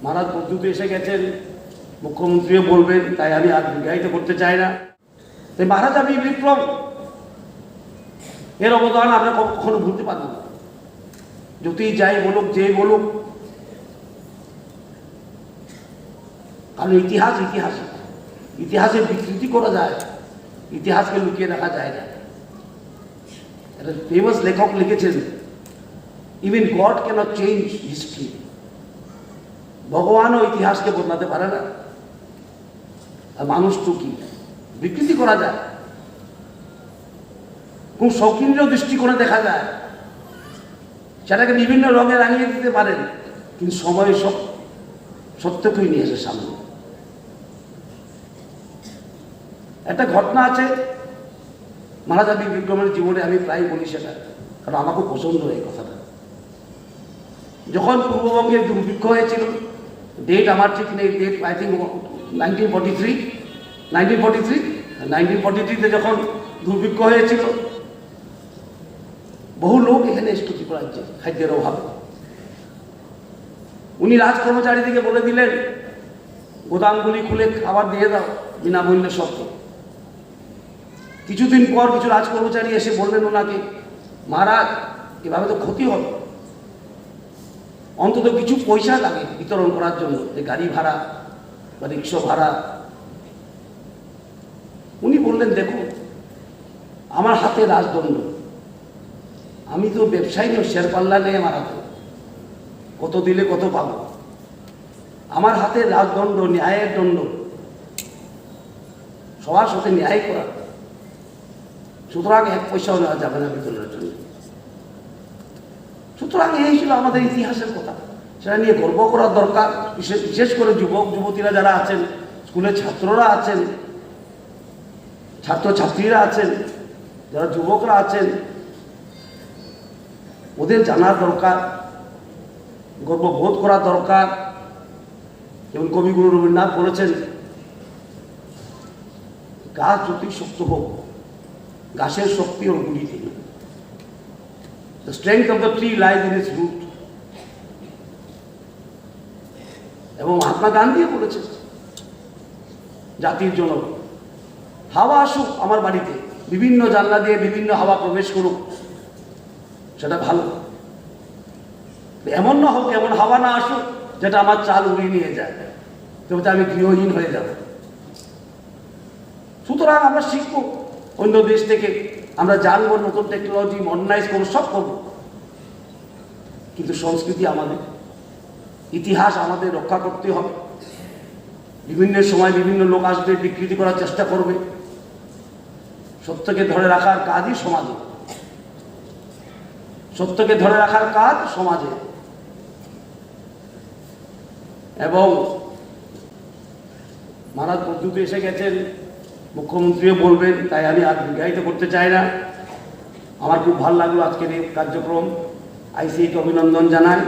মহারাজ পদ্ধতি এসে গেছেন, মুখ্যমন্ত্রীও বলবেন, তাই আমি আর দীর্ঘায়িত করতে চাই না। তাই মহারাজ আমি বিক্রম এর অবদান আমরা কখনো ভুলতে পারবো না। যদি যাই বলুক, যে বলুক, কারণ ইতিহাস ইতিহাস ইতিহাসের বিকৃতি করা যায়, ইতিহাসকে লুকিয়ে রাখা যায় না। একটা ফেমাস লেখক লিখেছেন, even God can't change history. ভগবানও ইতিহাসকে বদলাতে পারে না, আর মানুষ তো কি বিকৃতি করা যায়, খুব শৌখিনীয় দৃষ্টিকোণে দেখা যায়, সেটাকে বিভিন্ন রঙে রাঙিয়ে দিতে পারেন, কিন্তু সময় সব সত্যকেই নিয়ে আসে সামনে। একটা ঘটনা আছে মহারাজ আমি বিক্রমের জীবনে, আমি প্রায় বলি সেটা, কারণ আমার খুব পছন্দ এই কথাটা। যখন পূর্ববঙ্গে দুর্ভিক্ষ হয়েছিল, ডেট আমার ঠিক নেই, ডেট আই থিঙ্ক 1943 যখন দুর্ভিক্ষ হয়েছিল, বহু লোক এখানে এসেছিল ত্রিপুরা রাজ্যে খাদ্যের অভাবে। উনি রাজ কর্মচারীদেরকে বলে দিলেন, গোদামগুলি খুলে খাবার দিয়ে দাও বিনামূল্যে শর্তে। কিছুদিন পর কিছু রাজ কর্মচারী এসে বললেন ওনাকে, মহারাজ এভাবে তো ক্ষতি হবে, অন্তত কিছু পয়সা লাগে বিতরণ করার জন্য, যে গাড়ি ভাড়া বা রিক্সা ভাড়া। উনি বললেন, দেখো আমার হাতে রাজদণ্ড, আমি তো ব্যবসায়ী নই, শেরপাল্লা নেই আমার হাতে, কত দিলে কত পাবো। আমার হাতে রাজদণ্ড, ন্যায়ের দণ্ড, সবার সাথে ন্যায় করা, সুতরাং এক পয়সাও নেওয়া যাবে না বিতরণের জন্য। সুতরাং এই ছিল আমাদের ইতিহাসের কথা, সেটা নিয়ে গর্ব করার দরকার। বিশেষ করে যুবক যুবতীরা যারা আছেন, স্কুলের ছাত্ররা আছেন, ছাত্রছাত্রীরা আছেন, যারা যুবকরা আছেন, ওদের জানার দরকার, গর্ববোধ করা দরকার। যেমন কবিগুরু রবীন্দ্রনাথ বলেছেন, গাছ যদি শক্ত হোক, গাছের শক্তি ওর গুলিতে। The strength of the tree lies in its root. এবং মহাত্মা গান্ধী বলেছেন জাতির জন্য, হাওয়া আসুক আমার বাড়িতে, বিভিন্ন জানলা দিয়ে বিভিন্ন হাওয়া প্রবেশ করুক, সেটা ভালো। এমন না হোক, এমন হাওয়া না আসুক যেটা আমার চাল উড়িয়ে নিয়ে যায়, তবে আমি গৃহহীন হয়ে যাব। সুতরাং আমরা শিখব অন্য দেশ থেকে, আমরা জানবো, নতুন টেকনোলজি মডার্নাইজ করবো, সব করবো, কিন্তু সংস্কৃতি আমাদের, ইতিহাস আমাদের রক্ষা করতে হবে। বিভিন্ন সময় বিভিন্ন লোক আসবে, বিকৃতি করার চেষ্টা করবে, সত্যকে ধরে রাখার কাজই সমাজে, সত্যকে ধরে রাখার কাজ সমাজে। এবং মহারাজ পদ্ধতি এসে গেছেন, মুখ্যমন্ত্রীও বলবেন, তাই আমি আর দীর্ঘায়িত করতে চাই না। আমার খুব ভালো লাগলো আজকের এই কার্যক্রম, আইসিএকে অভিনন্দন জানাই।